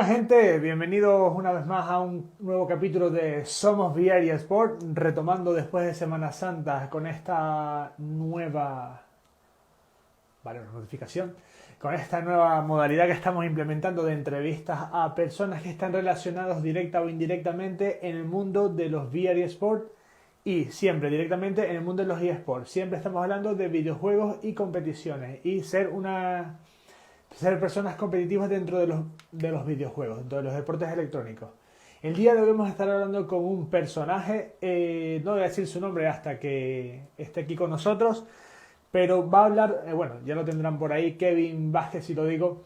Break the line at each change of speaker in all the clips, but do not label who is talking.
Buena gente, bienvenidos una vez más a un nuevo capítulo de Somos VR y Sport, retomando después de Semana Santa con esta nueva, vale, una notificación, con esta nueva modalidad que estamos implementando de entrevistas a personas que están relacionados directa o indirectamente en el mundo de los VR y Sport y siempre directamente en el mundo de los eSports. Siempre estamos hablando de videojuegos y competiciones y ser personas competitivas dentro de los videojuegos, dentro de los deportes electrónicos. El día de hoy vamos a estar hablando con un personaje, no voy a decir su nombre hasta que esté aquí con nosotros, pero va a hablar, bueno, ya lo tendrán por ahí, Kevin Vázquez, si lo digo,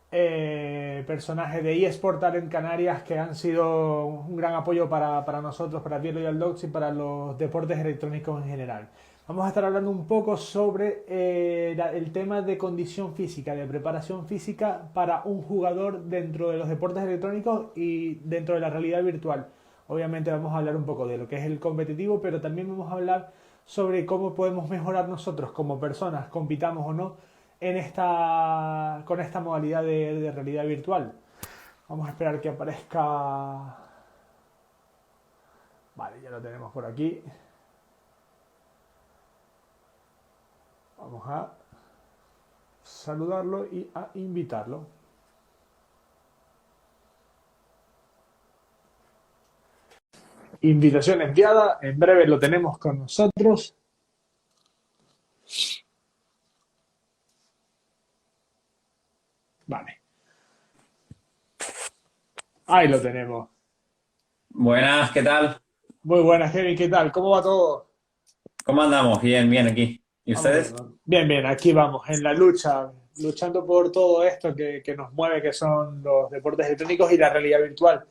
personaje de eSport Talent Canarias que han sido un gran apoyo para nosotros, para Bielo y Dogs y para los deportes electrónicos en general. Vamos a estar hablando un poco sobre el tema de condición física, de preparación física para un jugador dentro de los deportes electrónicos y dentro de la realidad virtual. Obviamente vamos a hablar un poco de lo que es el competitivo, pero también vamos a hablar sobre cómo podemos mejorar nosotros como personas, compitamos o no, con esta modalidad de realidad virtual. Vamos a esperar que aparezca. Vale, ya lo tenemos por aquí. Vamos a saludarlo y a invitarlo. Invitación enviada, en breve lo tenemos con nosotros. Vale, ahí lo tenemos.
Buenas, ¿qué tal?
Muy buenas, Kevin, ¿qué tal? ¿Cómo va todo?
¿Cómo andamos? Bien, bien aquí. ¿Y
Vamos bien,
ustedes?
¿no? Bien, bien, aquí vamos, en la lucha, luchando por todo esto que nos mueve, que son los deportes electrónicos y la realidad virtual.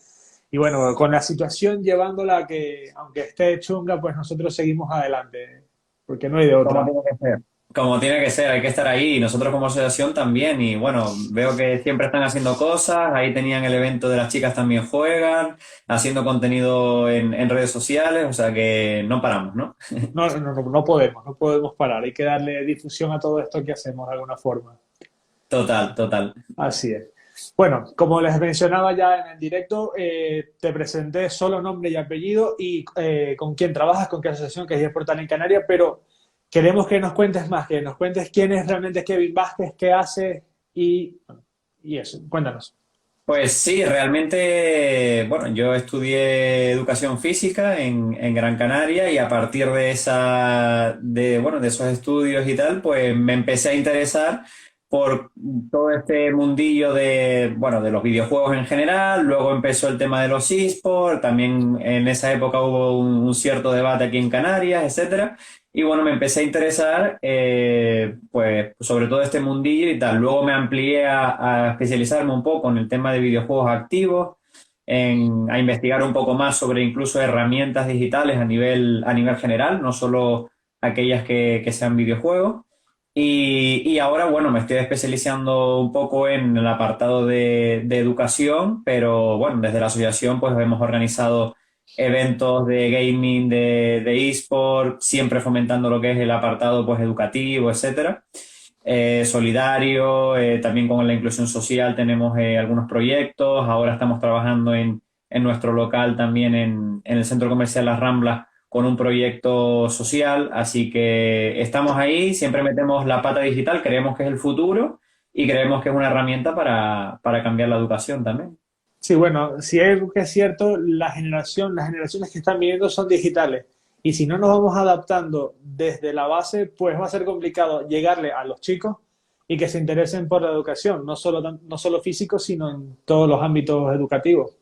Y bueno, con la situación llevándola a que, aunque esté chunga, pues nosotros seguimos adelante, porque no hay de
¿Cómo
otra.
tiene que ser? Como tiene que ser, hay que estar ahí y nosotros como asociación también. Y bueno, veo que siempre están haciendo cosas. Ahí tenían el evento de las chicas también juegan, haciendo contenido en redes sociales, o sea que no paramos, ¿no?
No podemos parar, hay que darle difusión a todo esto que hacemos de alguna forma.
Total, total.
Así es. Bueno, como les mencionaba ya en el directo, te presenté solo nombre y apellido y con quién trabajas, con qué asociación, que es Portal en Canarias, pero queremos que nos cuentes más, que nos cuentes quién es realmente Kevin Vázquez, qué hace y eso. Cuéntanos.
Pues sí, realmente, bueno, yo estudié educación física en Gran Canaria y a partir de bueno, de esos estudios y tal, pues me empecé a interesar por todo este mundillo de, bueno, de los videojuegos en general. Luego empezó el tema de los esports, también en esa época hubo un cierto debate aquí en Canarias, etcétera. Y bueno, me empecé a interesar, pues, sobre todo este mundillo y tal. Luego me amplié a especializarme un poco en el tema de videojuegos activos, a investigar un poco más sobre incluso herramientas digitales a nivel general, no solo aquellas que sean videojuegos. Y ahora, bueno, me estoy especializando un poco en el apartado de educación, pero bueno, desde la asociación pues hemos organizado eventos de gaming, de eSport, siempre fomentando lo que es el apartado pues educativo, etcétera. Solidario, también con la inclusión social tenemos algunos proyectos. Ahora estamos trabajando en nuestro local también en el Centro Comercial Las Ramblas con un proyecto social, así que estamos ahí, siempre metemos la pata digital, creemos que es el futuro y creemos que es una herramienta para cambiar la educación también.
Sí, bueno, si es algo que es cierto, las generaciones que están viniendo son digitales. Y si no nos vamos adaptando desde la base, pues va a ser complicado llegarle a los chicos y que se interesen por la educación, no solo físico, sino en todos los ámbitos educativos.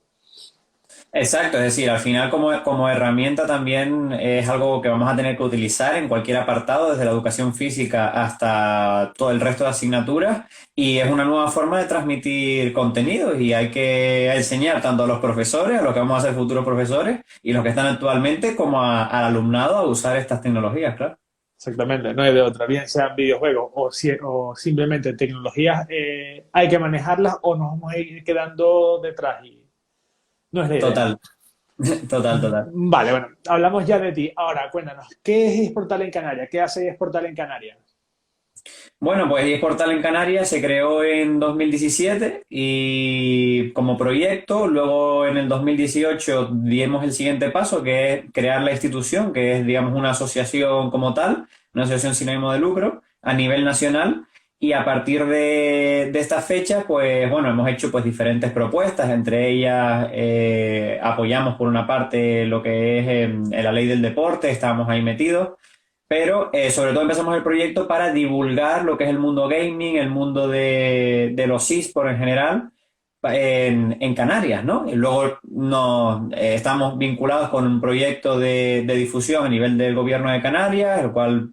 Exacto, es decir, al final como herramienta también es algo que vamos a tener que utilizar en cualquier apartado, desde la educación física hasta todo el resto de asignaturas, y es una nueva forma de transmitir contenidos y hay que enseñar tanto a los profesores, a los que vamos a ser futuros profesores, y los que están actualmente, como al alumnado a usar estas tecnologías, claro.
Exactamente, no hay de otra. Bien sean videojuegos o simplemente tecnologías, hay que manejarlas o nos vamos a ir quedando detrás y no es la idea.
Total, total, total.
Vale, bueno, hablamos ya de ti. Ahora, cuéntanos, ¿qué es Esportal en Canarias? ¿Qué hace Esportal en Canarias?
Bueno, pues eSportal en Canarias se creó en 2017 y como proyecto, luego en el 2018 dimos el siguiente paso, que es crear la institución, que es, digamos, una asociación como tal, una asociación sin ánimo de lucro a nivel nacional. Y a partir de esta fecha, pues bueno, hemos hecho pues diferentes propuestas, entre ellas apoyamos por una parte lo que es la ley del deporte, estábamos ahí metidos. Pero sobre todo empezamos el proyecto para divulgar lo que es el mundo gaming, el mundo de los eSports en general en Canarias, ¿no? Y luego estamos vinculados con un proyecto de difusión a nivel del gobierno de Canarias, el cual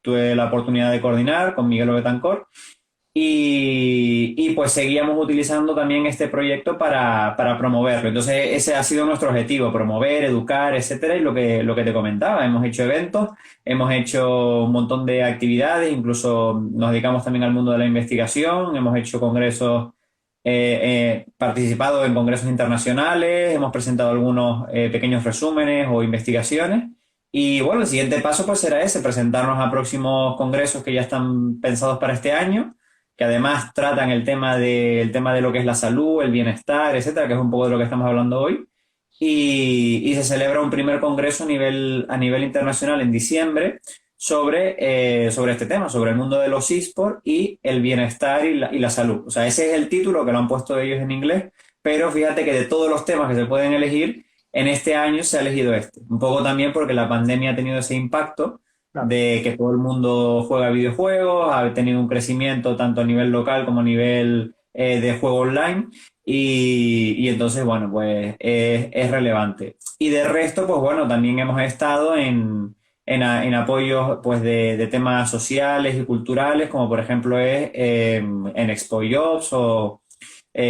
tuve la oportunidad de coordinar con Miguel Betancor. Y pues seguíamos utilizando también este proyecto para promoverlo. Entonces ese ha sido nuestro objetivo, promover, educar, etcétera. Y lo que te comentaba, hemos hecho eventos, hemos hecho un montón de actividades, incluso nos dedicamos también al mundo de la investigación, hemos hecho congresos, participado en congresos internacionales, hemos presentado algunos pequeños resúmenes o investigaciones. Y bueno, el siguiente paso pues será ese, presentarnos a próximos congresos que ya están pensados para este año, que además tratan el tema de lo que es la salud, el bienestar, etcétera, que es un poco de lo que estamos hablando hoy. Y se celebra un primer congreso a nivel internacional en diciembre sobre este tema, sobre el mundo de los esports y el bienestar y la salud. O sea, ese es el título que lo han puesto ellos en inglés, pero fíjate que de todos los temas que se pueden elegir, en este año se ha elegido este. Un poco también porque la pandemia ha tenido ese impacto
Claro.
de que todo el mundo juega videojuegos, ha tenido un crecimiento tanto a nivel local como a nivel de juego online y entonces, bueno, pues es relevante. Y de resto, pues bueno, también hemos estado en apoyos pues de temas sociales y culturales, como por ejemplo es en Expo Jobs o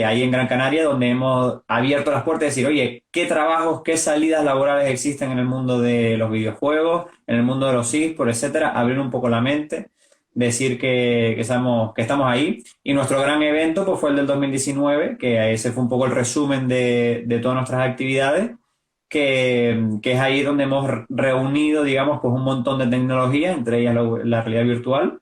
ahí en Gran Canaria, donde hemos abierto las puertas y decir, oye, ¿qué trabajos, qué salidas laborales existen en el mundo de los videojuegos, en el mundo de los eSports, etcétera? Abrir un poco la mente, decir que estamos ahí. Y nuestro gran evento pues, fue el del 2019, que ese fue un poco el resumen de todas nuestras actividades, que es ahí donde hemos reunido, digamos, pues un montón de tecnologías, entre ellas la realidad virtual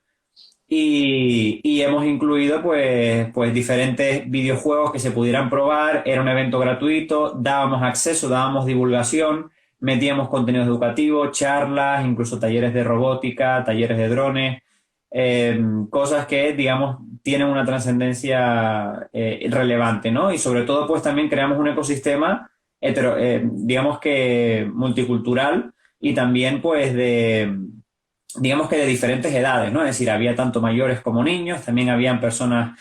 y hemos incluido pues diferentes videojuegos que se pudieran probar. Era un evento gratuito, dábamos acceso, dábamos divulgación, metíamos contenido educativo, charlas, incluso talleres de robótica, talleres de drones, cosas que, digamos, tienen una trascendencia relevante, ¿no? Y sobre todo, pues también creamos un ecosistema digamos que multicultural y también pues digamos que de diferentes edades, ¿no? Es decir, había tanto mayores como niños, también habían personas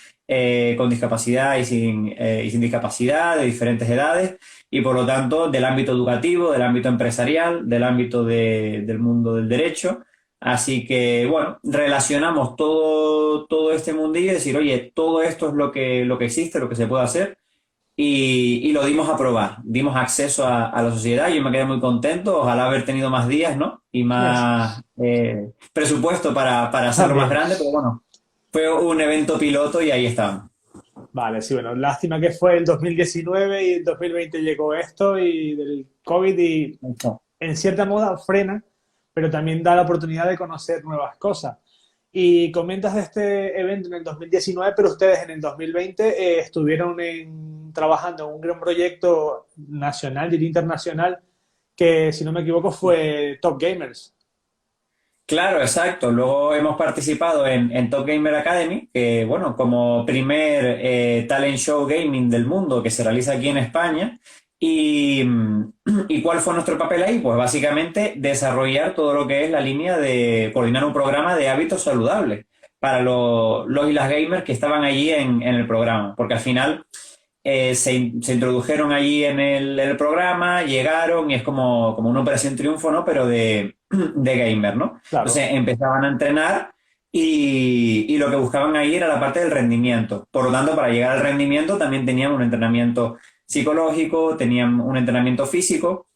con discapacidad y sin discapacidad, de diferentes edades, y por lo tanto del ámbito educativo, del ámbito empresarial, del ámbito del mundo del derecho. Así que, bueno, relacionamos todo este mundillo y decir, oye, todo esto es lo que existe, lo que se puede hacer y lo dimos a probar, dimos acceso a la sociedad. Yo me quedé muy contento, ojalá haber tenido más días, ¿no? Y
Yes.
más presupuesto para hacerlo más
También.
grande, pero bueno, fue un evento piloto y ahí estamos.
Vale, sí, bueno, lástima que fue el 2019 y el 2020 llegó esto y del COVID y en cierta moda frena, pero también da la oportunidad de conocer nuevas cosas. Y comentas de este evento en el 2019, pero ustedes en el 2020 estuvieron trabajando en un gran proyecto nacional y internacional que, si no me equivoco, fue Top Gamers.
Claro, exacto. Luego hemos participado en Top Gamer Academy, que bueno, como primer talent show gaming del mundo que se realiza aquí en España. Y, ¿Y cuál fue nuestro papel ahí? Pues básicamente desarrollar todo lo que es la línea de coordinar un programa de hábitos saludables para los y las gamers que estaban allí en el programa. Porque al final se introdujeron allí en el programa, llegaron y es como una operación triunfo, ¿no? Pero de gamer, ¿no?
Claro,
Entonces empezaban a entrenar y lo que buscaban ahí era la parte del rendimiento. Por lo tanto, para llegar al rendimiento también tenían un entrenamiento psicológico, tenían un entrenamiento físico,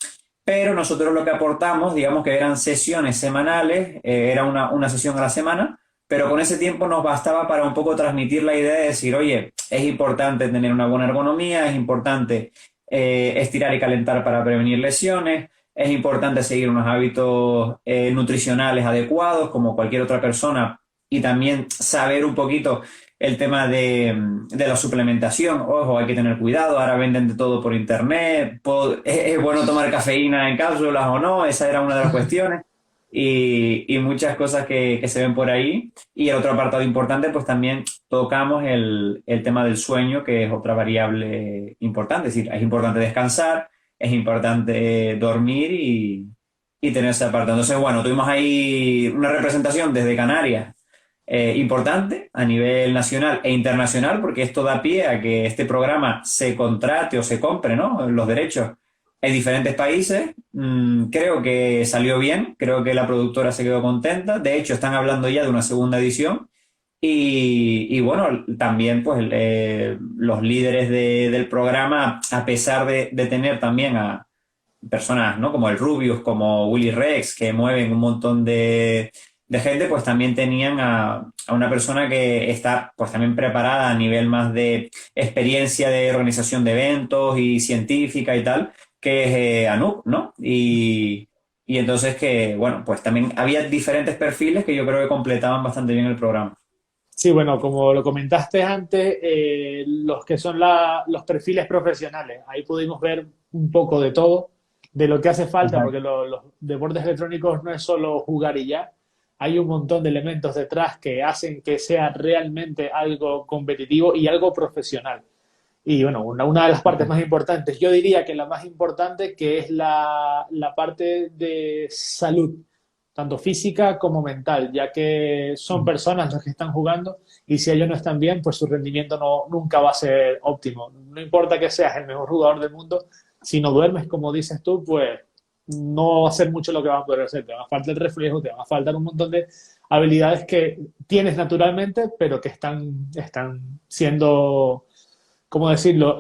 pero nosotros lo que aportamos, digamos que eran sesiones semanales, era una sesión a la semana, pero con ese tiempo nos bastaba para un poco transmitir la idea de decir, oye, es importante tener una buena ergonomía, es importante estirar y calentar para prevenir lesiones, es importante seguir unos hábitos nutricionales adecuados, como cualquier otra persona y también saber un poquito el tema de la suplementación. Ojo, hay que tener cuidado, ahora venden de todo por internet, es bueno tomar cafeína en cápsulas o no, esa era una de las cuestiones. Y muchas cosas que se ven por ahí. Y el otro apartado importante, pues también tocamos el tema del sueño, que es otra variable importante. Es decir, es importante descansar, es importante dormir y tener ese apartado. Entonces, bueno, tuvimos ahí una representación desde Canarias importante a nivel nacional e internacional, porque esto da pie a que este programa se contrate o se compre, ¿no? Los derechos en diferentes países. Creo que salió bien, creo que la productora se quedó contenta. De hecho, están hablando ya de una segunda edición. Y bueno, también pues los líderes del programa, a pesar de tener también a personas, ¿no? Como el Rubius, como Willy Rex, que mueven un montón de gente, pues también tenían a una persona que está pues también preparada a nivel más de experiencia de organización de eventos y científica y tal, que es Anup, ¿no? Y entonces que, bueno, pues también había diferentes perfiles que yo creo que completaban bastante bien el programa.
Sí, bueno, como lo comentaste antes, los que son los perfiles profesionales, ahí pudimos ver un poco de todo, de lo que hace falta, porque los deportes electrónicos no es solo jugar y ya, hay un montón de elementos detrás que hacen que sea realmente algo competitivo y algo profesional. Y bueno, una de las partes más importantes, yo diría que la más importante, que es la parte de salud, tanto física como mental, ya que son personas las que están jugando y si ellos no están bien, pues su rendimiento nunca va a ser óptimo. No importa que seas el mejor jugador del mundo, si no duermes, como dices tú, pues no va a ser mucho lo que va a poder hacer. Te va a faltar el reflejo, te va a faltar un montón de habilidades que tienes naturalmente, pero que están siendo, ¿cómo decirlo?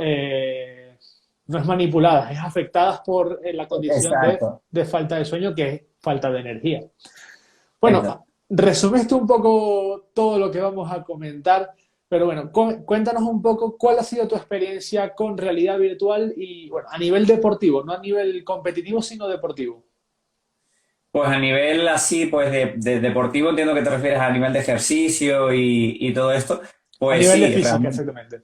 No es manipuladas, es afectadas por la condición
Exacto,
de falta de sueño, que es falta de energía.
exacto.
Bueno, resumiste un poco todo lo que vamos a comentar, pero bueno, cuéntanos un poco cuál ha sido tu experiencia con realidad virtual y, bueno, a nivel deportivo, no a nivel competitivo, sino deportivo.
Pues a nivel así, pues de deportivo, entiendo que te refieres a nivel de ejercicio y todo esto.
A
Pues
nivel de
sí,
física,
realmente.
exactamente.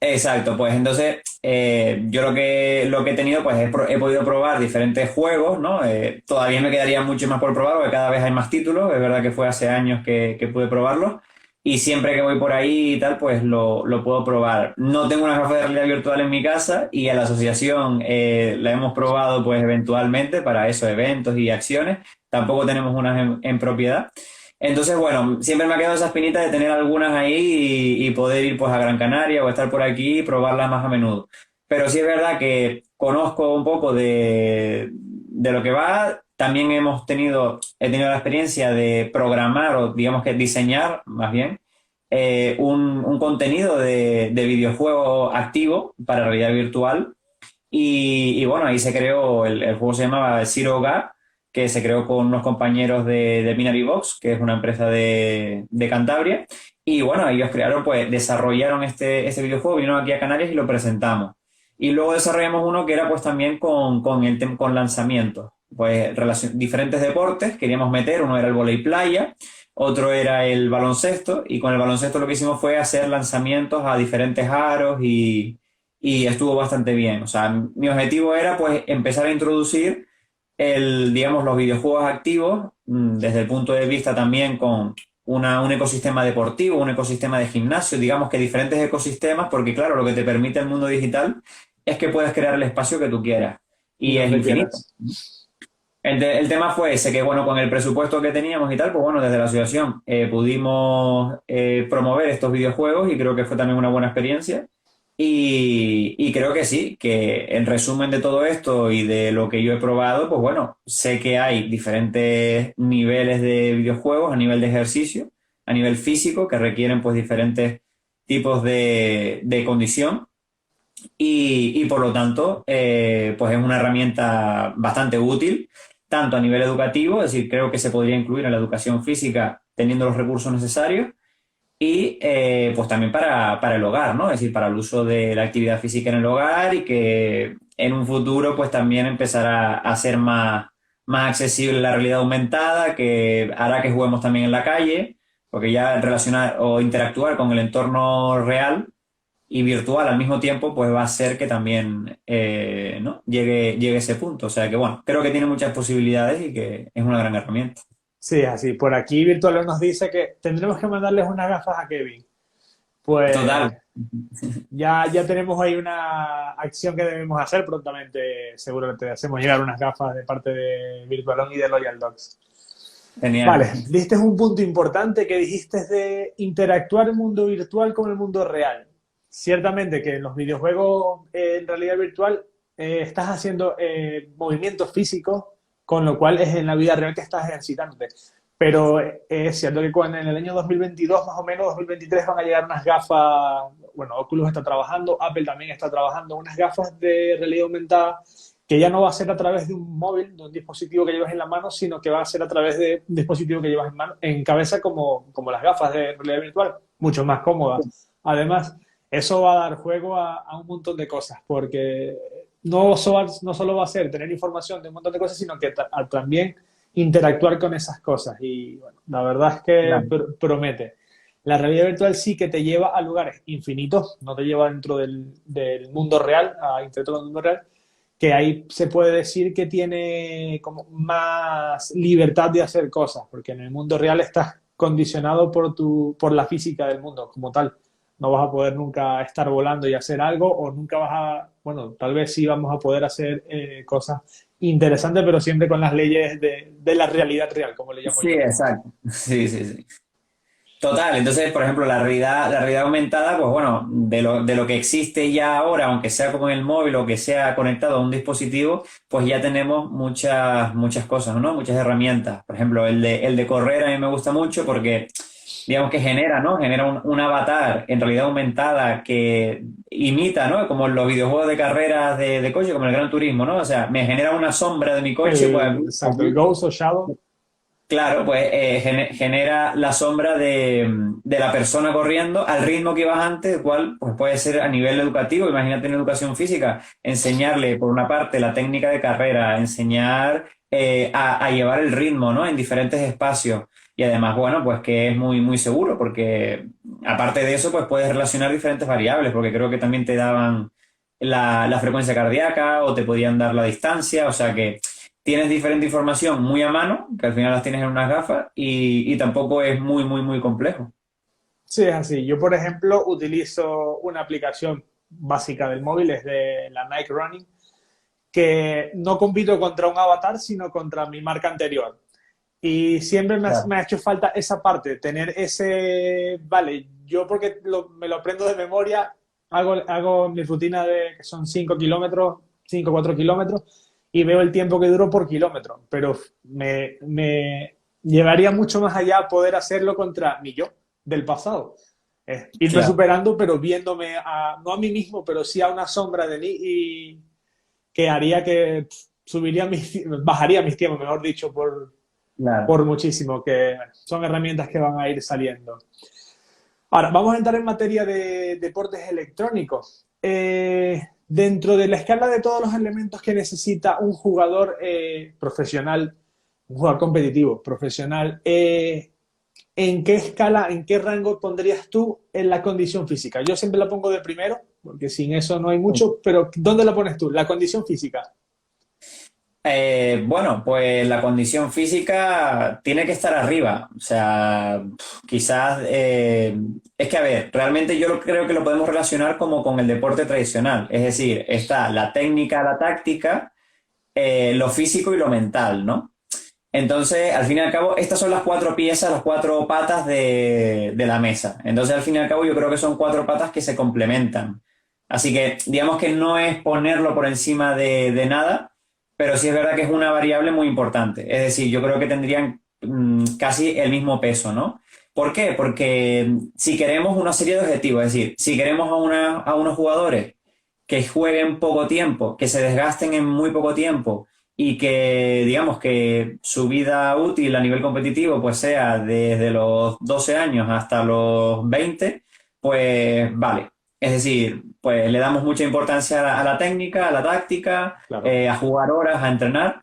Exacto, pues entonces yo lo que he tenido, pues he podido probar diferentes juegos, ¿no? Todavía me quedaría mucho más por probar porque cada vez hay más títulos, es verdad que fue hace años que pude probarlo y siempre que voy por ahí y tal, pues lo puedo probar. No tengo una gafas de realidad virtual en mi casa y a la asociación la hemos probado pues eventualmente para esos eventos y acciones, tampoco tenemos unas en propiedad. Entonces, bueno, siempre me ha quedado esa espinita de tener algunas ahí y poder ir pues a Gran Canaria o estar por aquí y probarlas más a menudo. Pero sí es verdad que conozco un poco de lo que va. También he tenido la experiencia de programar o digamos que diseñar más bien un contenido de videojuego activo para realidad virtual y bueno, ahí se creó, el juego se llamaba Zero Gap, que se creó con unos compañeros de Binary Box, que es una empresa de Cantabria. Y bueno, ellos crearon, pues desarrollaron este videojuego, vinieron aquí a Canarias y lo presentamos. Y luego desarrollamos uno que era pues también con lanzamientos. Pues diferentes deportes queríamos meter, uno era el vóley playa, otro era el baloncesto, y con el baloncesto lo que hicimos fue hacer lanzamientos a diferentes aros y estuvo bastante bien. O sea, mi objetivo era pues empezar a introducir digamos, los videojuegos activos desde el punto de vista también con un ecosistema deportivo, un ecosistema de gimnasio, digamos que diferentes ecosistemas, porque claro, lo que te permite el mundo digital es que puedes crear el espacio que tú quieras
Y
y es
donde
infinito.
quieras.
El tema fue ese, que bueno, con el presupuesto que teníamos y tal, pues bueno, desde la asociación pudimos promover estos videojuegos y creo que fue también una buena experiencia. Y creo que sí, que en resumen de todo esto y de lo que yo he probado, pues bueno, sé que hay diferentes niveles de videojuegos a nivel de ejercicio, a nivel físico, que requieren pues diferentes tipos de condición y por lo tanto, pues es una herramienta bastante útil, tanto a nivel educativo, es decir, creo que se podría incluir en la educación física teniendo los recursos necesarios, y pues también para el hogar, ¿no? Es decir, para el uso de la actividad física en el hogar y que en un futuro pues también empezará a ser más accesible la realidad aumentada, que hará que juguemos también en la calle, porque ya relacionar o interactuar con el entorno real y virtual al mismo tiempo, pues va a hacer que también ¿no? llegue a ese punto. O sea que bueno, creo que tiene muchas posibilidades y que es una gran herramienta.
Sí, así. Por aquí Virtual nos dice que tendremos que mandarles unas gafas a Kevin. Pues
Total.
ya tenemos ahí una acción que debemos hacer prontamente. Seguro que te hacemos llegar unas gafas de parte de Virtualon y de Loyal Dogs.
Genial.
Vale, diste un punto importante que dijiste de interactuar el mundo virtual con el mundo real. Ciertamente que en los videojuegos en realidad virtual estás haciendo movimientos físicos, con lo cual es en la vida real que estás ejercitándote. Pero es cierto que cuando en el año 2022, más o menos 2023, van a llegar unas gafas, bueno, Oculus está trabajando, Apple también está trabajando, unas gafas de realidad aumentada que ya no va a ser a través de un móvil, de un dispositivo que llevas en la mano, sino que va a ser a través de un dispositivo que llevas en mano, en cabeza como las gafas de realidad virtual, mucho más cómodas. Además, eso va a dar juego a un montón de cosas, porque no solo va a ser tener información de un montón de cosas, sino que también interactuar con esas cosas. Y bueno, la verdad es que
Claro.
promete. La realidad virtual sí que te lleva a lugares infinitos, no te lleva dentro del mundo real, a interactuar con el mundo real, que ahí se puede decir que tiene como más libertad de hacer cosas, porque en el mundo real estás condicionado por la física del mundo como tal. No vas a poder nunca estar volando y hacer algo, o nunca vas a, bueno, tal vez sí vamos a poder hacer cosas interesantes, pero siempre con las leyes de la realidad real, como le llamo
Sí,
yo.
exacto. Sí, sí, sí. Total, entonces, por ejemplo, la realidad aumentada, pues bueno, de lo que existe ya ahora, aunque sea como en el móvil o que sea conectado a un dispositivo, pues ya tenemos muchas cosas, ¿no? Muchas herramientas. Por ejemplo, el de correr a mí me gusta mucho porque, digamos que genera, ¿no? Genera un avatar en realidad aumentada que imita, ¿no? Como en los videojuegos de carreras de coche, como el Gran Turismo, ¿no? O sea, me genera una sombra de mi coche, pues
Exacto, el Ghost o Shadow.
claro, pues genera la sombra de la persona corriendo al ritmo que ibas antes, el cual pues puede ser a nivel educativo. Imagínate en educación física, enseñarle por una parte la técnica de carrera, enseñar a llevar el ritmo, ¿no? En diferentes espacios. Y además, bueno, pues que es muy, muy seguro, porque aparte de eso, pues puedes relacionar diferentes variables, porque creo que también te daban la frecuencia cardíaca o te podían dar la distancia, o sea que tienes diferente información muy a mano, que al final las tienes en unas gafas, y tampoco es muy, muy, muy complejo.
Sí, es así. Yo, por ejemplo, utilizo una aplicación básica del móvil, es de la Nike Running, que no compito contra un avatar, sino contra mi marca anterior. Y siempre me
Claro.
ha hecho falta esa parte, tener ese, vale, yo porque me lo aprendo de memoria, hago mi rutina de que son 5 kilómetros, 5 o 4 kilómetros, y veo el tiempo que duro por kilómetro, pero me llevaría mucho más allá poder hacerlo contra mi yo del pasado. Irme
Claro.
superando, pero viéndome no a mí mismo, pero sí a una sombra de mí y que haría que bajaría mis tiempos, mejor dicho,
Claro.
por muchísimo, que son herramientas que van a ir saliendo. Ahora, vamos a entrar en materia de deportes electrónicos. Dentro de la escala de todos los elementos que necesita un jugador profesional, un jugador competitivo, profesional, ¿en qué escala, en qué rango pondrías tú en la condición física? Yo siempre la pongo de primero, porque sin eso no hay mucho, pero ¿dónde la pones tú? La condición física.
Bueno, pues la condición física tiene que estar arriba. O sea, quizás es que, a ver, realmente yo creo que lo podemos relacionar como con el deporte tradicional. Es decir, está la técnica, la táctica, lo físico y lo mental, ¿no? Entonces, al fin y al cabo, estas son las cuatro piezas, las cuatro patas de la mesa. Entonces, al fin y al cabo, yo creo que son cuatro patas que se complementan. Así que, digamos que no es ponerlo por encima de nada, pero sí es verdad que es una variable muy importante. Es decir, yo creo que tendrían casi el mismo peso, ¿no? ¿Por qué? Porque si queremos una serie de objetivos, es decir, si queremos a unos jugadores que jueguen poco tiempo, que se desgasten en muy poco tiempo y que, digamos, que su vida útil a nivel competitivo pues sea desde los 12 años hasta los 20, pues vale. Es decir, pues le damos mucha importancia a la técnica, a la táctica,
Claro.
a jugar horas, a entrenar,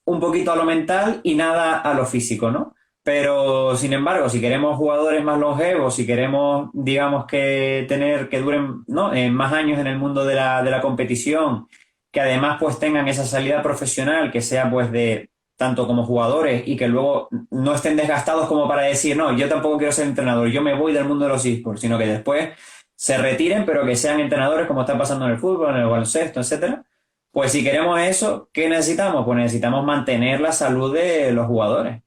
un poquito a lo mental y nada a lo físico, ¿no? Pero, sin embargo, si queremos jugadores más longevos, si queremos, digamos, que tener, que duren, ¿no? Más años en el mundo de la competición, que además pues tengan esa salida profesional, que sea pues de tanto como jugadores y que luego no estén desgastados como para decir, no, yo tampoco quiero ser entrenador, yo me voy del mundo de los esports, sino que después se retiren, pero que sean entrenadores como está pasando en el fútbol, en el baloncesto, etcétera. Pues si queremos eso, ¿qué necesitamos? Pues necesitamos mantener la salud de los jugadores.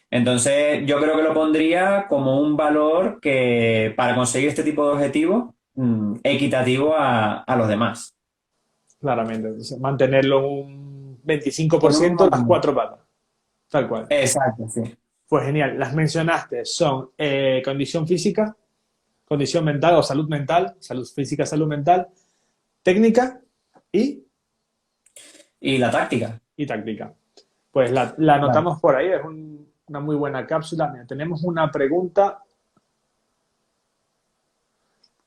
Entonces, yo creo que lo pondría como un valor que para conseguir este tipo de objetivos, equitativo a los demás.
Claramente. Entonces, mantenerlo en un
Con un
25% las
mínimo.
cuatro patas. Tal cual.
Exacto, sí.
Pues genial. Las mencionaste. Son condición física, condición mental o salud física, salud mental, técnica y,
Y la táctica.
y táctica. Pues la
Claro.
anotamos por ahí. Es una muy buena cápsula. Mira, tenemos una pregunta.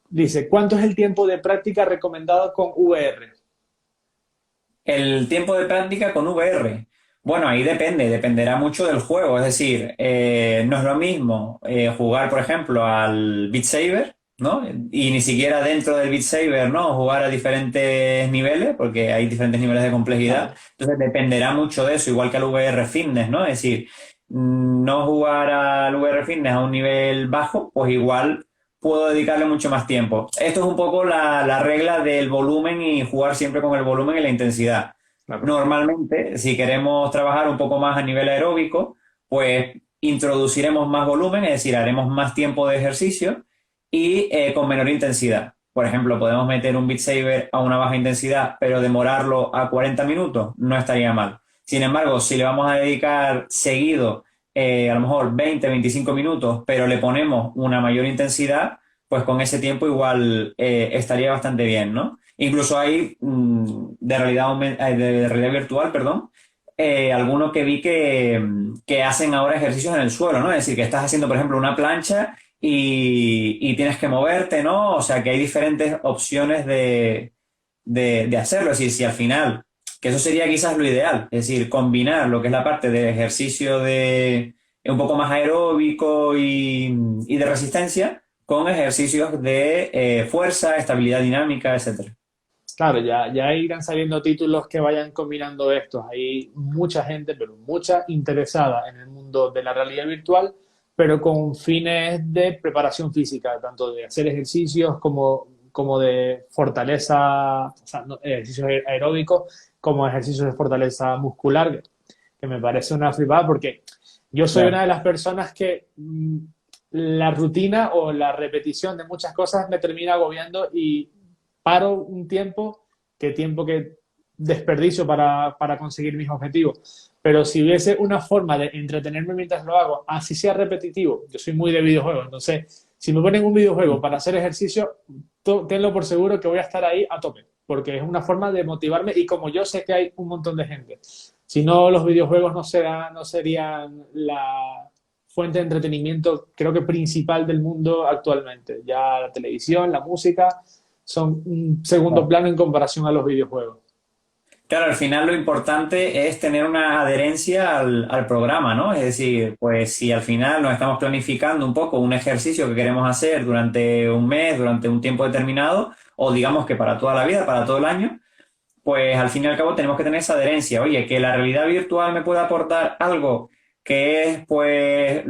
Dice, ¿cuánto es el tiempo de práctica recomendado con VR?
El tiempo de práctica con VR. Bueno, ahí depende, dependerá mucho del juego. Es decir, no es lo mismo jugar, por ejemplo, al Beat Saber, ¿no? Y ni siquiera dentro del Beat Saber, ¿no? Jugar a diferentes niveles, porque hay diferentes niveles de complejidad.
Claro,
Entonces dependerá mucho de eso, igual que al VR Fitness, ¿no? Es decir, no jugar al VR Fitness a un nivel bajo, pues igual puedo dedicarle mucho más tiempo. Esto es un poco la regla del volumen y jugar siempre con el volumen y la intensidad.
claro.
Normalmente, si queremos trabajar un poco más a nivel aeróbico, pues introduciremos más volumen, es decir, haremos más tiempo de ejercicio y con menor intensidad. Por ejemplo, podemos meter un Beat Saber a una baja intensidad, pero demorarlo a 40 minutos, no estaría mal. Sin embargo, si le vamos a dedicar seguido, a lo mejor 20, 25 minutos, pero le ponemos una mayor intensidad, pues con ese tiempo igual estaría bastante bien, ¿no? Incluso hay de realidad virtual, perdón, algunos que vi que hacen ahora ejercicios en el suelo, ¿no? Es decir, que estás haciendo, por ejemplo, una plancha y tienes que moverte, ¿no? O sea, que hay diferentes opciones de hacerlo. Es decir, si al final, que eso sería quizás lo ideal, es decir, combinar lo que es la parte de ejercicio de un poco más aeróbico y de resistencia con ejercicios de fuerza, estabilidad dinámica, etcétera.
Claro, ya irán saliendo títulos que vayan combinando estos. Hay mucha gente, pero mucha interesada en el mundo de la realidad virtual, pero con fines de preparación física, tanto de hacer ejercicios como de fortaleza, o sea, ejercicios aeróbicos, como ejercicios de fortaleza muscular, que me parece una flipada porque yo soy una
Claro.
de las personas que la rutina o la repetición de muchas cosas me termina agobiando y paro un tiempo que desperdicio para conseguir mis objetivos. Pero si hubiese una forma de entretenerme mientras lo hago, así sea repetitivo, yo soy muy de videojuegos, entonces si me ponen un videojuego para hacer ejercicio, tenlo por seguro que voy a estar ahí a tope, porque es una forma de motivarme y como yo sé que hay un montón de gente, si no los videojuegos no serían la fuente de entretenimiento creo que principal del mundo actualmente. Ya la televisión, la música son un segundo plano en comparación a los videojuegos.
Claro, al final lo importante es tener una adherencia al programa, ¿no? Es decir, pues si al final nos estamos planificando un poco un ejercicio que queremos hacer durante un mes, durante un tiempo determinado, o digamos que para toda la vida, para todo el año, pues al fin y al cabo tenemos que tener esa adherencia. Oye, que la realidad virtual me puede aportar algo que es pues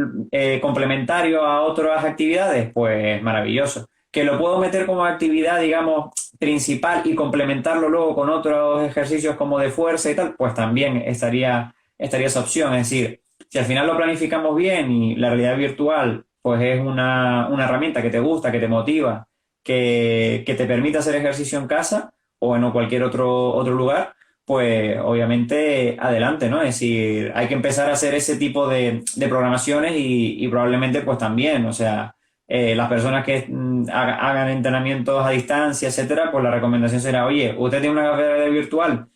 complementario a otras actividades, pues maravilloso. Que lo puedo meter como actividad, digamos, principal y complementarlo luego con otros ejercicios como de fuerza y tal, pues también estaría esa opción. Es decir, si al final lo planificamos bien y la realidad virtual pues es una herramienta que te gusta, que te motiva, que te permite hacer ejercicio en casa, o en cualquier otro lugar, pues obviamente adelante, ¿no? Es decir, hay que empezar a hacer ese tipo de programaciones y probablemente pues también, o sea, las personas que hagan entrenamientos a distancia, etcétera, pues la recomendación será, oye, usted tiene una carrera virtual,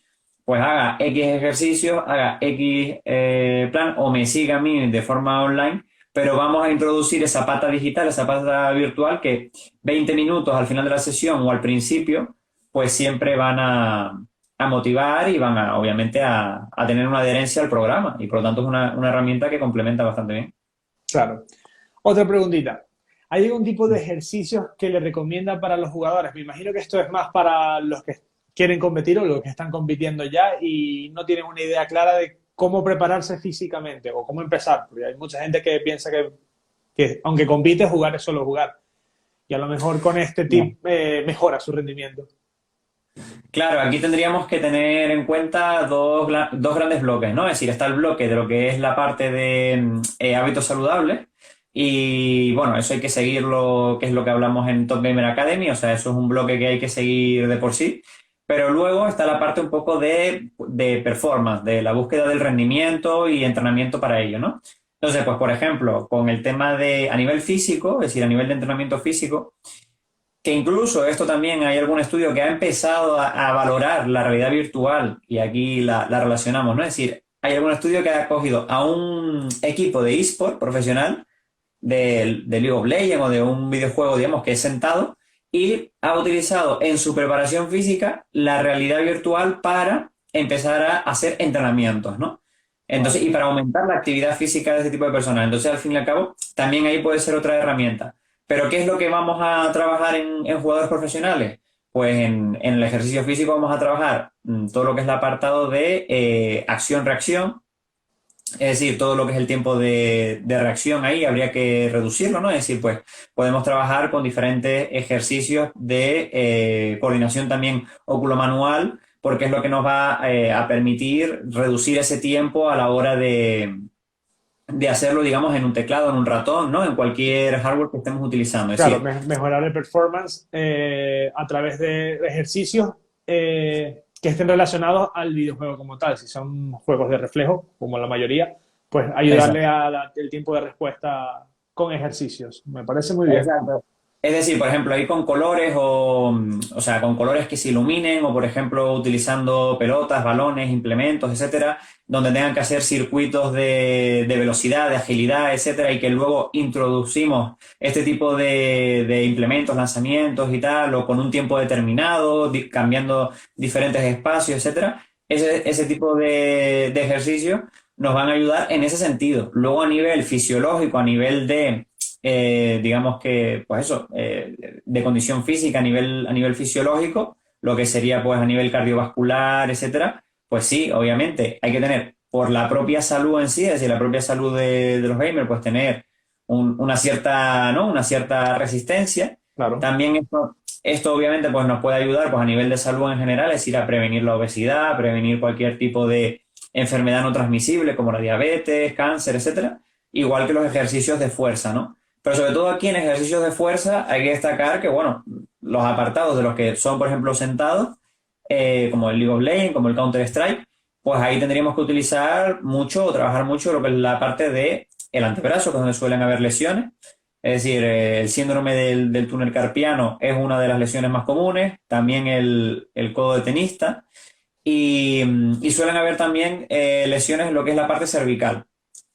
pues haga X ejercicios, haga X plan o me siga a mí de forma online, pero vamos a introducir esa pata digital, esa pata virtual que 20 minutos al final de la sesión o al principio, pues siempre van a motivar y van a, obviamente, a tener una adherencia al programa y por lo tanto es una herramienta que complementa bastante bien.
Claro. Otra preguntita. ¿Hay algún tipo de ejercicios que le recomienda para los jugadores? Me imagino que esto es más para los que quieren competir o los que están compitiendo ya y no tienen una idea clara de cómo prepararse físicamente o cómo empezar. Porque hay mucha gente que piensa que aunque compite, jugar es solo jugar. Y a lo mejor con este tip mejora su rendimiento.
Claro, aquí tendríamos que tener en cuenta dos grandes bloques, ¿no? Es decir, está el bloque de lo que es la parte de hábitos saludables y bueno, eso hay que seguirlo, que es lo que hablamos en Top Gamer Academy, o sea, eso es un bloque que hay que seguir de por sí, pero luego está la parte un poco de performance, de la búsqueda del rendimiento y entrenamiento para ello, ¿no? Entonces, pues por ejemplo, con el tema de a nivel físico, es decir, a nivel de entrenamiento físico, que incluso esto también hay algún estudio que ha empezado a valorar la realidad virtual y aquí la relacionamos, ¿no? Es decir, hay algún estudio que ha cogido a un equipo de eSport profesional de League of Legends o de un videojuego, digamos, que es sentado y ha utilizado en su preparación física la realidad virtual para empezar a hacer entrenamientos, ¿no? Entonces,
Vale.
y para aumentar la actividad física de este tipo de personas. Entonces, al fin y al cabo, también ahí puede ser otra herramienta. Pero ¿qué es lo que vamos a trabajar en jugadores profesionales? Pues en el ejercicio físico vamos a trabajar todo lo que es el apartado de acción-reacción, es decir, todo lo que es el tiempo de reacción ahí habría que reducirlo, ¿no? Es decir, pues podemos trabajar con diferentes ejercicios de coordinación también óculo-manual, porque es lo que nos va a permitir reducir ese tiempo a la hora de hacerlo, digamos, en un teclado, en un ratón, ¿no? En cualquier hardware que estemos utilizando. Es
Claro,
decir,
mejorar el performance a través de ejercicios que estén relacionados al videojuego como tal. Si son juegos de reflejo, como la mayoría, pues ayudarle
exacto.
al tiempo de respuesta con ejercicios. Me parece muy bien.
Exacto. Es decir, por ejemplo, ahí con colores o sea, con colores que se iluminen o, por ejemplo, utilizando pelotas, balones, implementos, etcétera, donde tengan que hacer circuitos de velocidad, de agilidad, etcétera, y que luego introducimos este tipo de implementos, lanzamientos y tal, o con un tiempo determinado, cambiando diferentes espacios, etcétera. Ese tipo de ejercicios nos van a ayudar en ese sentido. Luego, a nivel fisiológico, a nivel de digamos que, pues eso, de condición física a nivel fisiológico, lo que sería pues a nivel cardiovascular, etcétera, pues sí, obviamente hay que tener por la propia salud en sí, es decir, la propia salud de los gamers, pues tener una cierta, ¿no? Una cierta resistencia.
Claro.
También esto obviamente pues nos puede ayudar pues a nivel de salud en general, es decir, a prevenir la obesidad, a prevenir cualquier tipo de enfermedad no transmisible como la diabetes, cáncer, etcétera, igual que los ejercicios de fuerza, ¿no? Pero sobre todo aquí en ejercicios de fuerza hay que destacar que, bueno, los apartados de los que son, por ejemplo, sentados, como el League of Legends, como el Counter-Strike, pues ahí tendríamos que utilizar mucho o trabajar mucho lo que es la parte de el antebrazo, que es donde suelen haber lesiones. Es decir, el síndrome del túnel carpiano es una de las lesiones más comunes, también el codo de tenista, y suelen haber también lesiones en lo que es la parte cervical,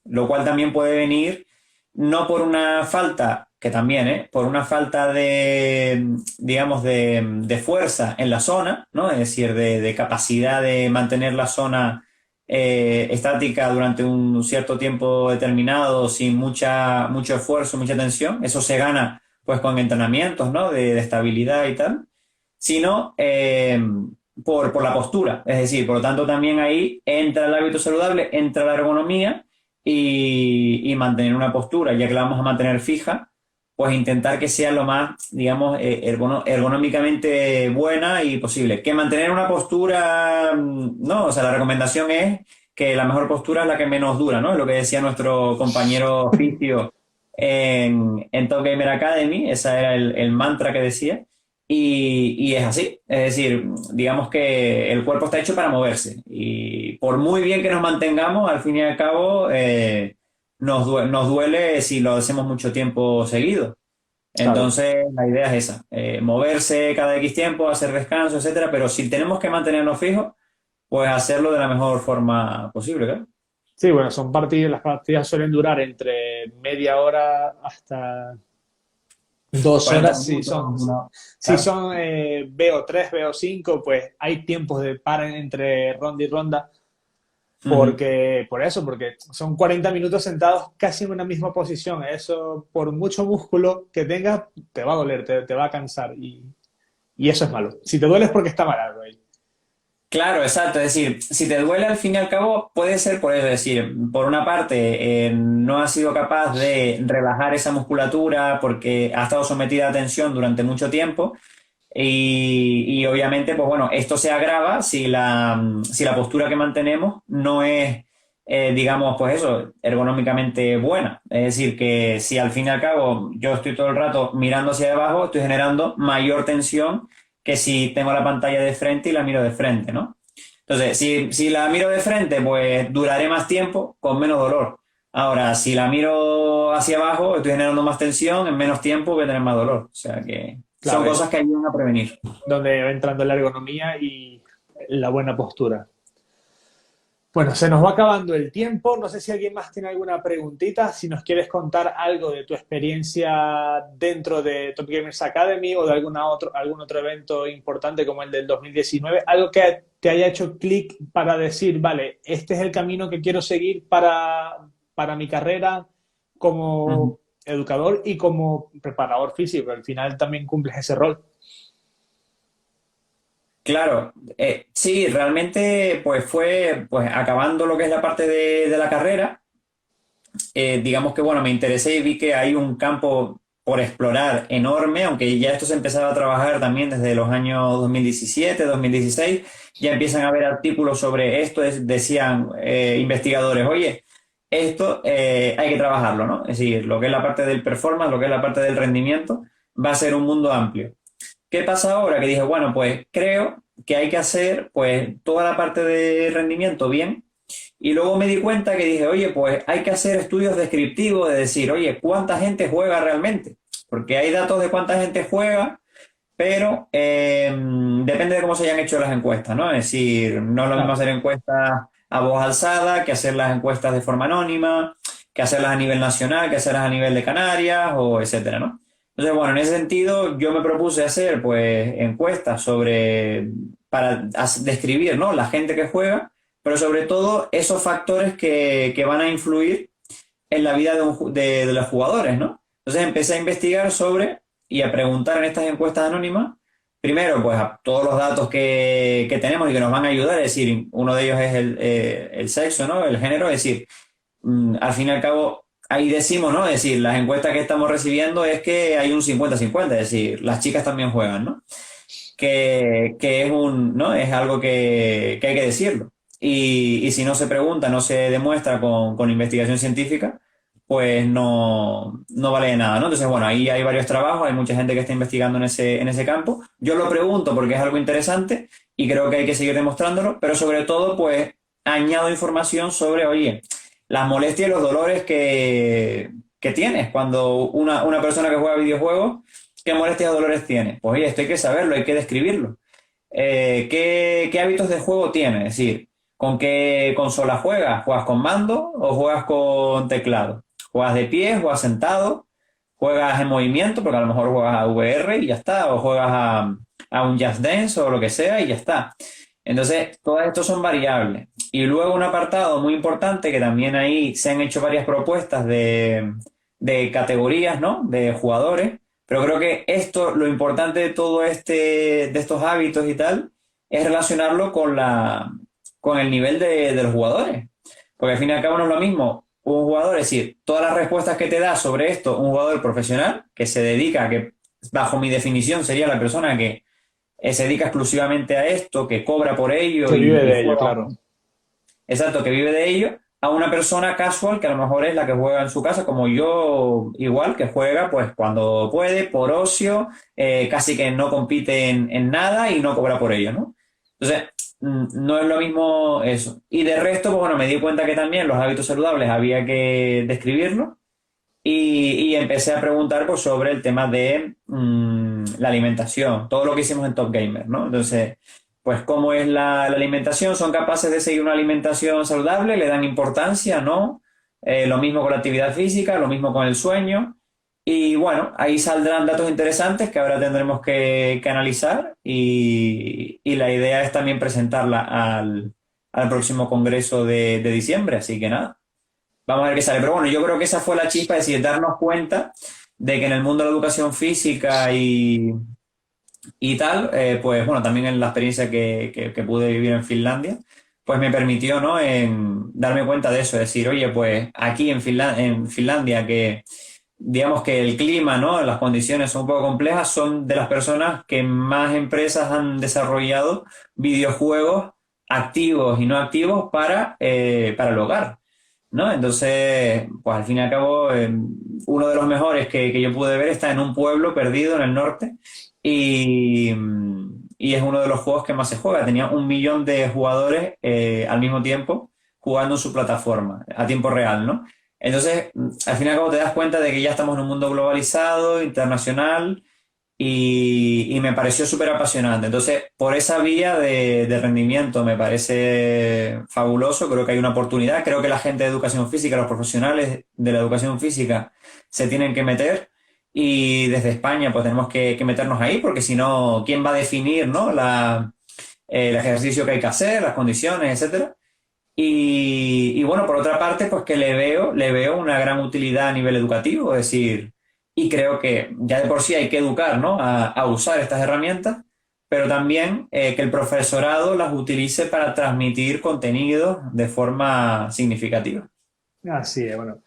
lo cual también puede venir no por una falta, que también, por una falta de, digamos, de fuerza en la zona, ¿no? Es decir, de capacidad de mantener la zona estática durante un cierto tiempo determinado, sin mucho esfuerzo, mucha tensión. Eso se gana, pues, con entrenamientos, ¿no? De estabilidad y tal. Sino por la postura. Es decir, por lo tanto, también ahí entra el hábito saludable, entra la ergonomía y mantener una postura, ya que la vamos a mantener fija, pues intentar que sea lo más, digamos, ergonómicamente buena y posible. Que mantener una postura, no, o sea, la recomendación es que la mejor postura es la que menos dura, ¿no? Es lo que decía nuestro compañero Fisio en Top Gamer Academy, ese era el mantra que decía. Y es así, es decir, digamos que el cuerpo está hecho para moverse y por muy bien que nos mantengamos, al fin y al cabo nos duele si lo hacemos mucho tiempo seguido.
Claro.
Entonces la idea es esa, moverse cada X tiempo, hacer descanso, etcétera, pero si tenemos que mantenernos fijos, pues hacerlo de la mejor forma posible, ¿claro?
Sí, bueno, son partidas, las partidas suelen durar entre media hora hasta 2 horas
40
si
minutos,
son, si
claro.
son BO3, BO5, pues hay tiempos de para entre ronda y ronda.
Ujú.
por eso, porque son 40 minutos sentados casi en una misma posición. Eso, por mucho músculo que tengas, te va a doler, te va a cansar y eso es malo. Si te duele es porque está mal algo ahí.
Claro, exacto. Es decir, si te duele al fin y al cabo, puede ser por eso. Es decir, por una parte, no has sido capaz de relajar esa musculatura porque ha estado sometida a tensión durante mucho tiempo. Y obviamente, pues bueno, esto se agrava si la postura que mantenemos no es, digamos, pues eso, ergonómicamente buena. Es decir, que si al fin y al cabo yo estoy todo el rato mirando hacia abajo, estoy generando mayor tensión que si tengo la pantalla de frente y la miro de frente, ¿no? Entonces, si la miro de frente, pues duraré más tiempo con menos dolor. Ahora, si la miro hacia abajo, estoy generando más tensión, en menos tiempo voy a tener más dolor. O sea que son
Claro, es
cosas que ayudan a prevenir.
donde va entrando la ergonomía y la buena postura. Bueno, se nos va acabando el tiempo. No sé si alguien más tiene alguna preguntita. Si nos quieres contar algo de tu experiencia dentro de Top Gamers Academy o de algún otro evento importante como el del 2019, algo que te haya hecho clic para decir, vale, este es el camino que quiero seguir para mi carrera
Ujú.
como educador y como preparador físico. Al final también cumples ese rol.
Claro, sí, realmente pues fue pues acabando lo que es la parte de la carrera, digamos que bueno, me interesé y vi que hay un campo por explorar enorme, aunque ya esto se empezaba a trabajar también desde los años 2017, 2016, ya empiezan a haber artículos sobre esto, decían investigadores, oye, esto hay que trabajarlo, ¿no? Es decir, lo que es la parte del performance, lo que es la parte del rendimiento, va a ser un mundo amplio. ¿Qué pasa ahora? Que dije, bueno, pues creo que hay que hacer pues toda la parte de rendimiento bien. Y luego me di cuenta que dije, oye, pues hay que hacer estudios descriptivos de decir, oye, ¿cuánta gente juega realmente? Porque hay datos de cuánta gente juega, pero depende de cómo se hayan hecho las encuestas, ¿no? Es decir, no es lo mismo
Claro.
hacer encuestas a voz alzada que hacer las encuestas de forma anónima, que hacerlas a nivel nacional, que hacerlas a nivel de Canarias o etcétera, ¿no? Entonces, bueno, en ese sentido yo me propuse hacer pues encuestas para describir, ¿no? La gente que juega, pero sobre todo esos factores que van a influir en la vida de los jugadores, ¿no? Entonces empecé a investigar sobre y a preguntar en estas encuestas anónimas, primero, pues a todos los datos que tenemos y que nos van a ayudar, es decir, uno de ellos es el sexo, ¿no? El género, es decir, al fin y al cabo, ahí decimos, ¿no? Es decir, las encuestas que estamos recibiendo es que hay un 50-50, es decir, las chicas también juegan, ¿no? Que es ¿no? Es algo que hay que decirlo. Y si no se pregunta, no se demuestra con investigación científica, pues no vale de nada, ¿no? Entonces, bueno, ahí hay varios trabajos, hay mucha gente que está investigando en ese campo. Yo lo pregunto porque es algo interesante y creo que hay que seguir demostrándolo, pero sobre todo, pues, añado información sobre, oye, las molestias y los dolores que tienes cuando una persona que juega videojuegos, ¿qué molestias o dolores tiene? Pues oye, esto hay que saberlo, hay que describirlo. ¿Qué hábitos de juego tienes? Es decir, ¿con qué consola juegas? ¿Juegas con mando o juegas con teclado? ¿Juegas de pie? ¿Juegas sentado? ¿Juegas en movimiento? Porque a lo mejor juegas a VR y ya está, o juegas a un Just Dance o lo que sea y ya está. Entonces, todas estos son variables. Y luego un apartado muy importante que también ahí se han hecho varias propuestas de categorías, ¿no? De jugadores, pero creo que esto, lo importante de todo de estos hábitos y tal, es relacionarlo con el nivel de los jugadores. Porque al fin y al cabo no es lo mismo un jugador, es decir, todas las respuestas que te da sobre esto, un jugador profesional que se dedica, que bajo mi definición sería la persona que se dedica exclusivamente a esto, que cobra por ello
Que vive
y
de ello,
juega,
claro.
exacto, que vive de ello, a una persona casual que a lo mejor es la que juega en su casa, como yo, igual, que juega pues cuando puede, por ocio, casi que no compite en nada y no cobra por ello, ¿no? Entonces, no es lo mismo eso. Y de resto, pues bueno, me di cuenta que también los hábitos saludables había que describirlos y empecé a preguntar pues, sobre el tema de la alimentación, todo lo que hicimos en Top Gamer, ¿no? Entonces, pues cómo es la alimentación, son capaces de seguir una alimentación saludable, le dan importancia, ¿no? Lo mismo con la actividad física, lo mismo con el sueño. Y bueno, ahí saldrán datos interesantes que ahora tendremos que analizar y la idea es también presentarla al próximo congreso de diciembre, así que nada, vamos a ver qué sale. Pero bueno, yo creo que esa fue la chispa, es decir, darnos cuenta de que en el mundo de la educación física y tal, pues bueno, también en la experiencia que pude vivir en Finlandia, pues me permitió, ¿no? En darme cuenta de eso, decir, oye, pues aquí en Finlandia, que digamos que el clima, ¿no? Las condiciones son un poco complejas, son de las personas que más empresas han desarrollado videojuegos activos y no activos para el hogar, ¿no? Entonces, pues al fin y al cabo, uno de los mejores que yo pude ver está en un pueblo perdido en el norte y, y es uno de los juegos que más se juega. Tenía 1 millón de jugadores al mismo tiempo jugando en su plataforma a tiempo real, ¿no? Entonces, al final, como te das cuenta de que ya estamos en un mundo globalizado, internacional, y me pareció súper apasionante. Entonces, por esa vía de rendimiento me parece fabuloso, creo que hay una oportunidad, creo que la gente de educación física, los profesionales de la educación física se tienen que meter y desde España pues tenemos que meternos ahí porque si no, ¿quién va a definir, ¿no? El ejercicio que hay que hacer, las condiciones, etcétera? Y bueno, por otra parte, pues que le veo una gran utilidad a nivel educativo, es decir, y creo que ya de por sí hay que educar, ¿no? A usar estas herramientas, pero también que el profesorado las utilice para transmitir contenidos de forma significativa.
Así es, bueno.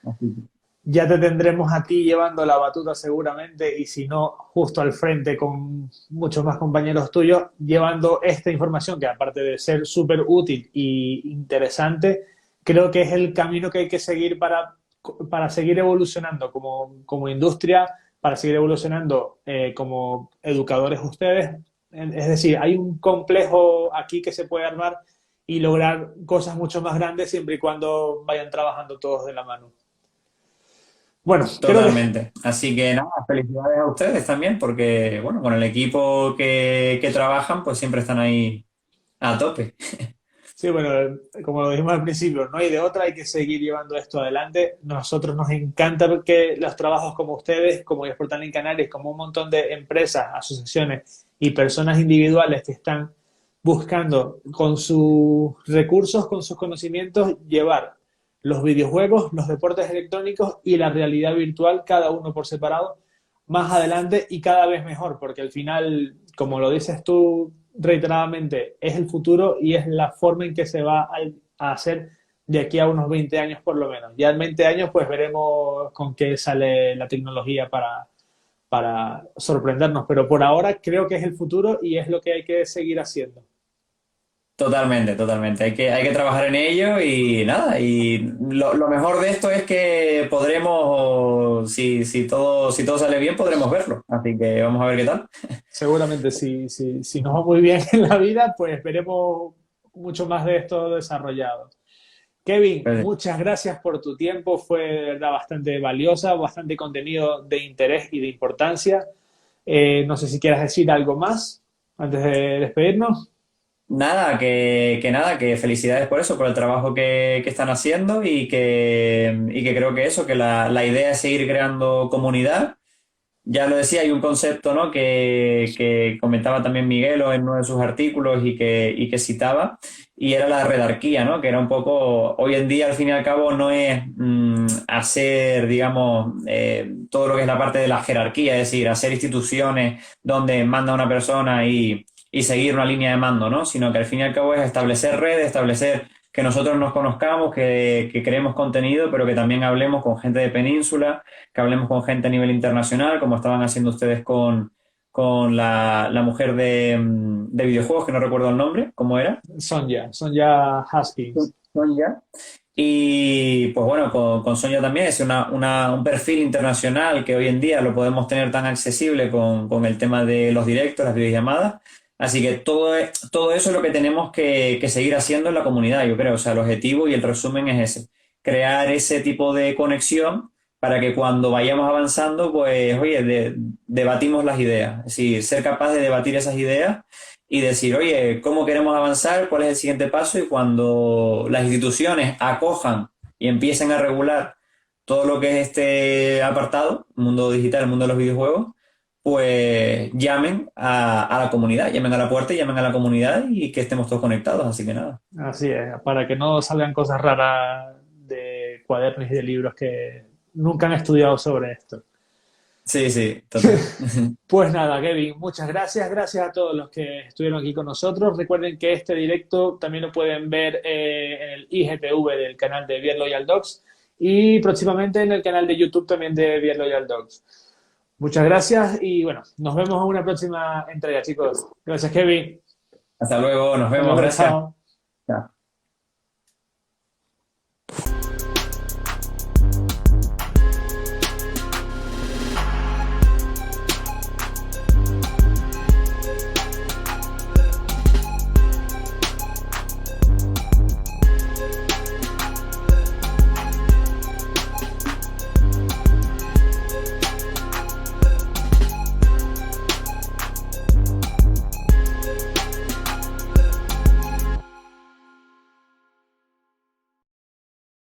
Ya te tendremos a ti llevando la batuta seguramente y si no, justo al frente con muchos más compañeros tuyos, llevando esta información que aparte de ser súper útil e interesante, creo que es el camino que hay que seguir para seguir evolucionando como industria, para seguir evolucionando como educadores ustedes. Es decir, hay un complejo aquí que se puede armar y lograr cosas mucho más grandes siempre y cuando vayan trabajando todos de la mano. Bueno, creo que
Totalmente. Así que nada, felicidades a ustedes también, porque bueno, con el equipo que trabajan, pues siempre están ahí a tope.
sí, bueno, como lo dijimos al principio, no hay de otra, hay que seguir llevando esto adelante. Nosotros nos encanta que los trabajos como ustedes, como Esportal en Canarias, como un montón de empresas, asociaciones y personas individuales que están buscando con sus recursos, con sus conocimientos, llevar los videojuegos, los deportes electrónicos y la realidad virtual, cada uno por separado, más adelante y cada vez mejor, porque al final, como lo dices tú reiteradamente, es el futuro y es la forma en que se va a hacer de aquí a unos 20 años por lo menos. Ya en 20 años pues veremos con qué sale la tecnología para sorprendernos, pero por ahora creo que es el futuro y es lo que hay que seguir haciendo.
Totalmente, totalmente. Hay que trabajar en ello y nada. Y lo mejor de esto es que podremos, si todo sale bien, podremos verlo. Así que vamos a ver qué tal.
Seguramente si nos va muy bien en la vida, pues veremos mucho más de esto desarrollado. Kevin,
Pues,
muchas gracias por tu tiempo, fue de verdad bastante valiosa, bastante contenido de interés y de importancia. No sé si quieras decir algo más antes de despedirnos.
nada, que felicidades por eso, por el trabajo que están haciendo y que creo que eso, que la idea es seguir creando comunidad. Ya lo decía, hay un concepto, ¿no? que comentaba también Miguelo en uno de sus artículos y que citaba, y era la redarquía, ¿no? Que era un poco, hoy en día, al fin y al cabo, no es hacer, digamos, todo lo que es la parte de la jerarquía, es decir, hacer instituciones donde manda una persona y seguir una línea de mando, ¿no? Sino que al fin y al cabo es establecer redes, establecer que nosotros nos conozcamos, que creemos contenido, pero que también hablemos con gente de península, que hablemos con gente a nivel internacional, como estaban haciendo ustedes con la mujer de videojuegos, que no recuerdo el nombre, ¿cómo era?
Sonja Haskins.
Sonia. Y pues bueno, con Sonia también es un perfil internacional que hoy en día lo podemos tener tan accesible con el tema de los directos, las videollamadas. Así que todo eso es lo que tenemos que seguir haciendo en la comunidad, yo creo. O sea, el objetivo y el resumen es ese, crear ese tipo de conexión para que cuando vayamos avanzando, pues, oye, debatimos las ideas. Es decir, ser capaz de debatir esas ideas y decir, oye, ¿cómo queremos avanzar? ¿Cuál es el siguiente paso? Y cuando las instituciones acojan y empiecen a regular todo lo que es este apartado, el mundo digital, el mundo de los videojuegos, pues llamen a la comunidad, llamen a la puerta y llamen a la comunidad y que estemos todos conectados, así que nada.
Así es, para que no salgan cosas raras de cuadernos y de libros que nunca han estudiado sobre esto.
Sí, sí, total.
Pues nada, Kevin, muchas gracias. Gracias a todos los que estuvieron aquí con nosotros. Recuerden que este directo también lo pueden ver en el IGTV del canal de Beer Loyal Dogs y próximamente en el canal de YouTube también de Beer Loyal Dogs. Muchas gracias y bueno, nos vemos en una próxima entrega, chicos. Gracias, Kevin.
Hasta luego, nos
Hasta
vemos,
luego,
gracias.
chao.